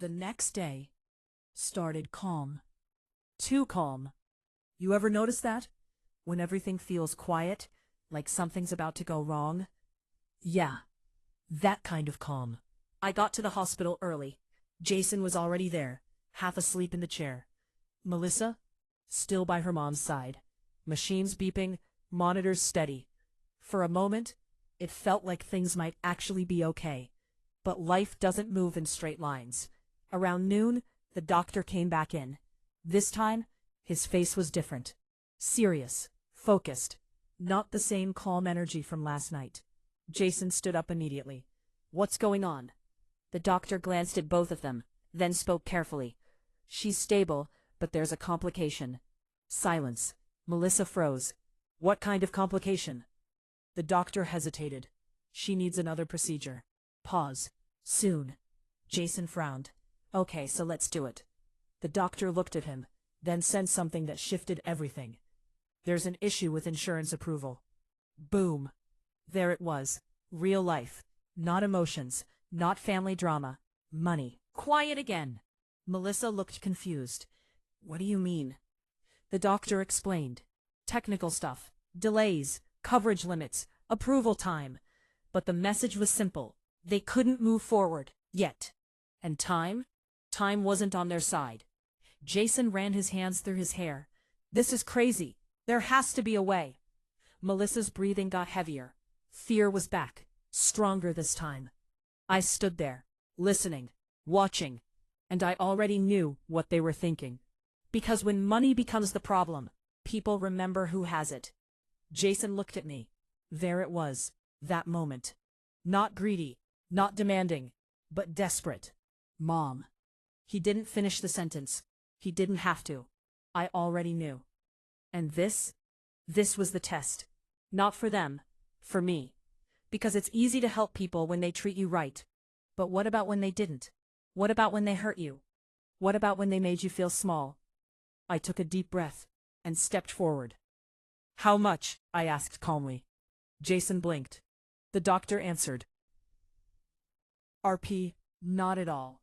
The next day started calm. Too calm. You ever notice that? When everything feels quiet, like something's about to go wrong? Yeah, that kind of calm. I got to the hospital early. Jason was already there, half asleep in the chair. Melissa, still by her mom's side. Machines beeping, monitors steady. For a moment, it felt like things might actually be okay. But life doesn't move in straight lines. Around noon, the doctor came back in. This time, his face was different. Serious, focused, not the same calm energy from last night. Jason stood up immediately. What's going on? The doctor glanced at both of them, then spoke carefully. She's stable, but there's a complication. Silence. Melissa froze. What kind of complication? The doctor hesitated. She needs another procedure. Pause. Soon. Jason frowned. Okay, so let's do it. The doctor looked at him, then said something that shifted everything. There's an issue with insurance approval. Boom. There it was. Real life. Not emotions. Not family drama. Money. Quiet again. Melissa looked confused. What do you mean? The doctor explained. Technical stuff. Delays. Coverage limits. Approval time. But the message was simple. They couldn't move forward. Yet. And time? Time wasn't on their side. Jason ran his hands through his hair. This is crazy. There has to be a way. Melissa's breathing got heavier. Fear was back. Stronger this time. I stood there, listening, watching, and I already knew what they were thinking. Because when money becomes the problem, people remember who has it. Jason looked at me. There it was, that moment. Not greedy, not demanding, but desperate. Mom. He didn't finish the sentence. He didn't have to. I already knew. And this was the test. Not for them, for me. Because it's easy to help people when they treat you right. But what about when they didn't? What about when they hurt you? What about when they made you feel small? I took a deep breath and stepped forward. How much? I asked calmly. Jason blinked. The doctor answered. RP, not at all.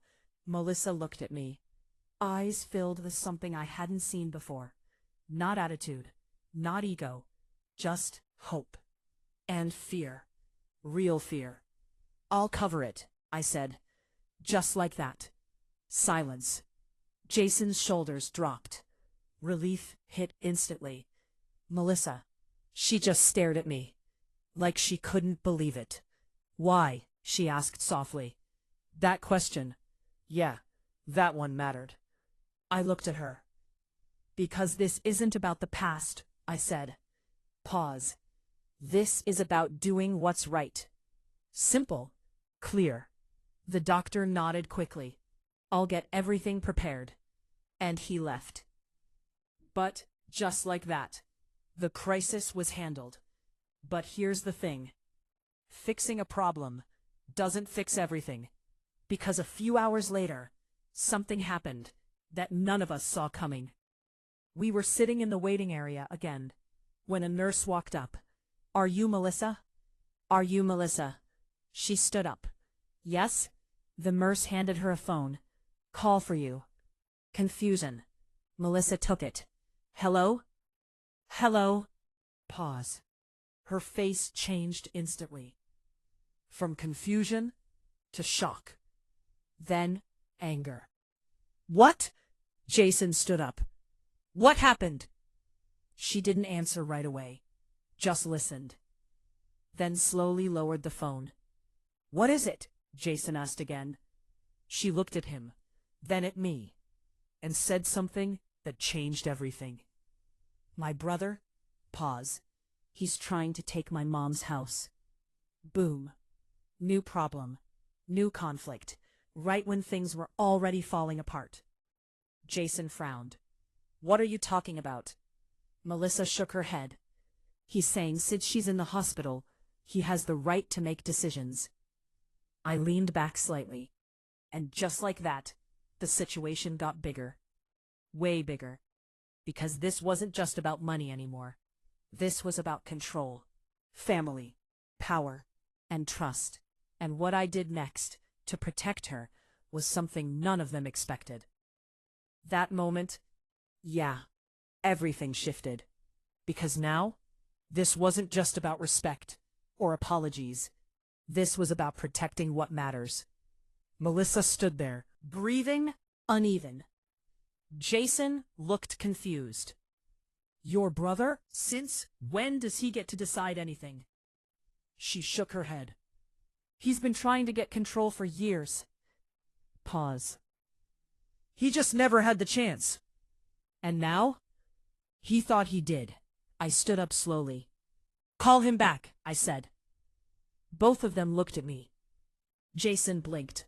Melissa looked at me. Eyes filled with something I hadn't seen before. Not attitude, not ego, just hope. And fear. Real fear. I'll cover it, I said. Just like that. Silence. Jason's shoulders dropped. Relief hit instantly. Melissa. She just stared at me. Like she couldn't believe it. Why? She asked softly. That question. Yeah, that one mattered. I looked at her. Because this isn't about the past, I said. Pause. This is about doing what's right. Simple. Clear. The doctor nodded quickly. I'll get everything prepared. And he left. But, just like that, the crisis was handled. But here's the thing. Fixing a problem doesn't fix everything. Because a few hours later, something happened that none of us saw coming. We were sitting in the waiting area again, when a nurse walked up. Are you Melissa? Are you Melissa? She stood up. Yes? The nurse handed her a phone. Call for you. Confusion. Melissa took it. Hello? Hello? Pause. Her face changed instantly. From confusion to shock. Then anger. What? Jason stood up. What happened? She didn't answer right away. Just listened. Then slowly lowered the phone. What is it? Jason asked again. She looked at him, then at me, and said something that changed everything. My brother? Pause. He's trying to take my mom's house. Boom. New problem. New conflict. Right when things were already falling apart. Jason frowned. What are you talking about? Melissa shook her head. He's saying since she's in the hospital, he has the right to make decisions. I leaned back slightly. And just like that, the situation got bigger. Way bigger. Because this wasn't just about money anymore. This was about control, family, power, and trust. And what I did next, to protect her, was something none of them expected. That moment, yeah, everything shifted. Because now, this wasn't just about respect or apologies. This was about protecting what matters. Melissa stood there, breathing uneven. Jason looked confused. Your brother? Since when does he get to decide anything? She shook her head. He's been trying to get control for years. Pause. He just never had the chance. And now? He thought he did. I stood up slowly. Call him back, I said. Both of them looked at me. Jason blinked.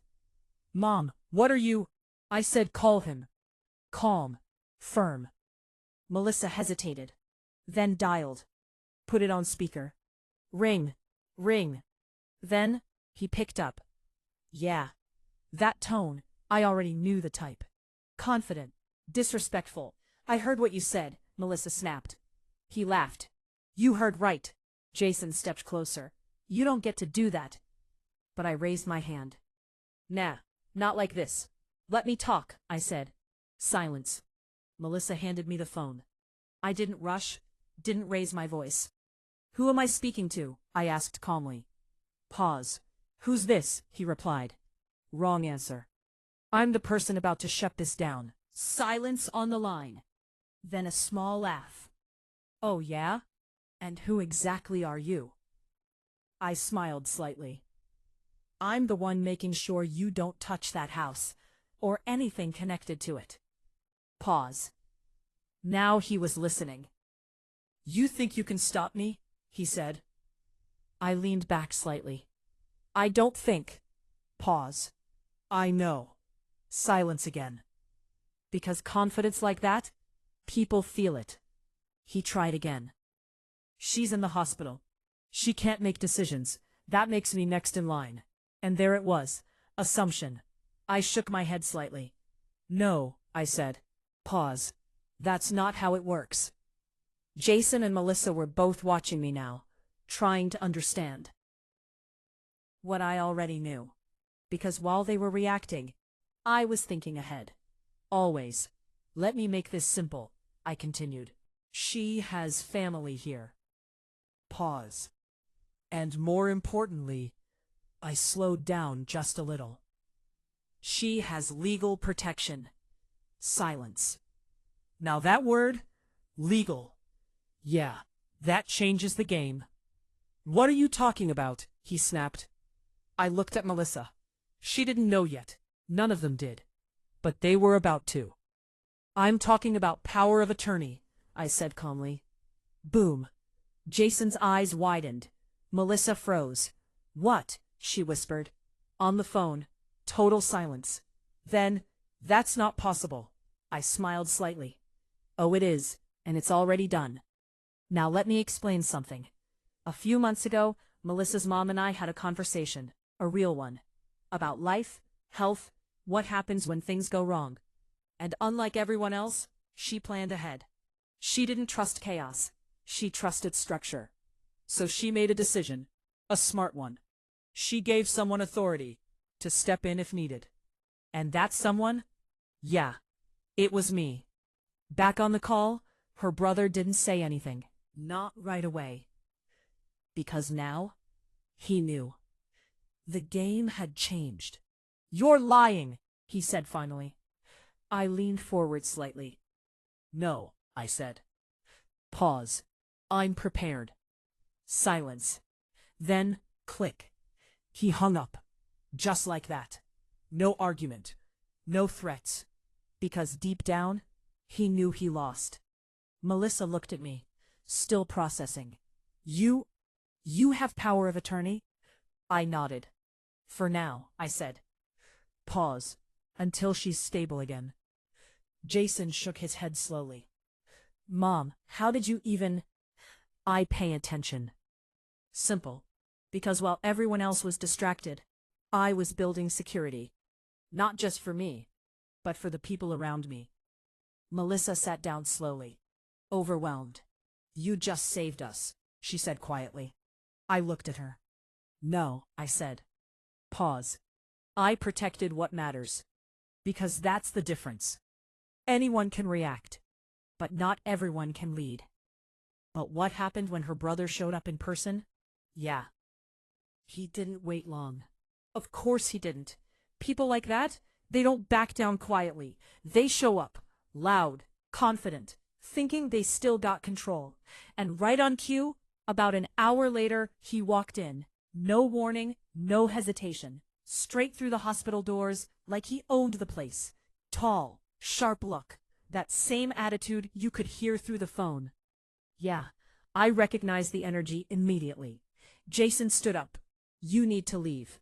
Mom, what are you? I said call him. Calm. Firm. Melissa hesitated. Then dialed. Put it on speaker. Ring. Ring. Then, he picked up. Yeah. That tone, I already knew the type. Confident. Disrespectful. I heard what you said, Melissa snapped. He laughed. You heard right. Jason stepped closer. You don't get to do that. But I raised my hand. Nah, not like this. Let me talk, I said. Silence. Melissa handed me the phone. I didn't rush, didn't raise my voice. Who am I speaking to? I asked calmly. Pause. Who's this? He replied. Wrong answer. I'm the person about to shut this down. Silence on the line. Then a small laugh. Oh yeah? And who exactly are you? I smiled slightly. I'm the one making sure you don't touch that house, or anything connected to it. Pause. Now he was listening. You think you can stop me? He said. I leaned back slightly. I don't think. Pause. I know. Silence again. Because confidence like that, people feel it. He tried again. She's in the hospital. She can't make decisions. That makes me next in line. And there it was. Assumption. I shook my head slightly. No, I said. Pause. That's not how it works. Jason and Melissa were both watching me now, trying to understand what I already knew. Because while they were reacting, I was thinking ahead. Always. Let me make this simple, I continued. She has family here. Pause. And more importantly, I slowed down just a little. She has legal protection. Silence. Now that word, legal. Yeah, that changes the game. What are you talking about? He snapped. I looked at Melissa. She didn't know yet. None of them did. But they were about to. I'm talking about power of attorney, I said calmly. Boom. Jason's eyes widened. Melissa froze. What? She whispered. On the phone. Total silence. Then, that's not possible. I smiled slightly. Oh, it is, and it's already done. Now let me explain something. A few months ago, Melissa's mom and I had a conversation, a real one, about life, health, what happens when things go wrong. And unlike everyone else, she planned ahead. She didn't trust chaos. She trusted structure. So she made a decision, a smart one. She gave someone authority to step in if needed. And that someone? Yeah, it was me. Back on the call, her brother didn't say anything. Not right away. Because now, he knew. The game had changed. You're lying, he said finally. I leaned forward slightly. No, I said. Pause. I'm prepared. Silence. Then, click. He hung up. Just like that. No argument. No threats. Because deep down, he knew he lost. Melissa looked at me, still processing. You have power of attorney? I nodded. For now, I said. Pause. Until she's stable again. Jason shook his head slowly. Mom, how did you even... I pay attention. Simple. Because while everyone else was distracted, I was building security. Not just for me, but for the people around me. Melissa sat down slowly, overwhelmed. You just saved us, she said quietly. I looked at her. No, I said. Pause. I protected what matters. Because that's the difference. Anyone can react, but not everyone can lead. But what happened when her brother showed up in person? Yeah. He didn't wait long. Of course he didn't. People like that, they don't back down quietly. They show up, loud, confident, thinking they still got control. And right on cue, about an hour later, he walked in. No warning, no hesitation. Straight through the hospital doors, like he owned the place. Tall, sharp look. That same attitude you could hear through the phone. Yeah, I recognized the energy immediately. Jason stood up. You need to leave.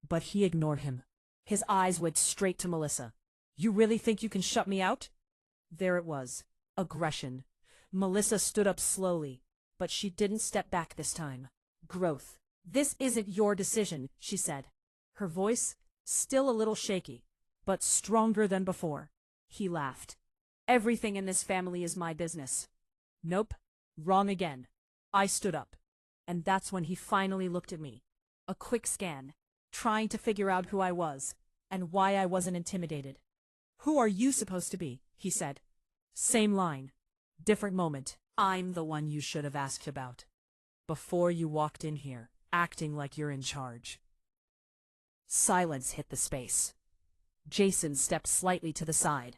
But he ignored him. His eyes went straight to Melissa. You really think you can shut me out? There it was. Aggression. Melissa stood up slowly, but she didn't step back this time. Growth. This isn't your decision, she said. Her voice, still a little shaky, but stronger than before. He laughed. Everything in this family is my business. Nope. Wrong again. I stood up. And that's when he finally looked at me. A quick scan, trying to figure out who I was, and why I wasn't intimidated. Who are you supposed to be? He said. Same line. Different moment. I'm the one you should have asked about. Before you walked in here, acting like you're in charge. Silence hit the space. Jason stepped slightly to the side.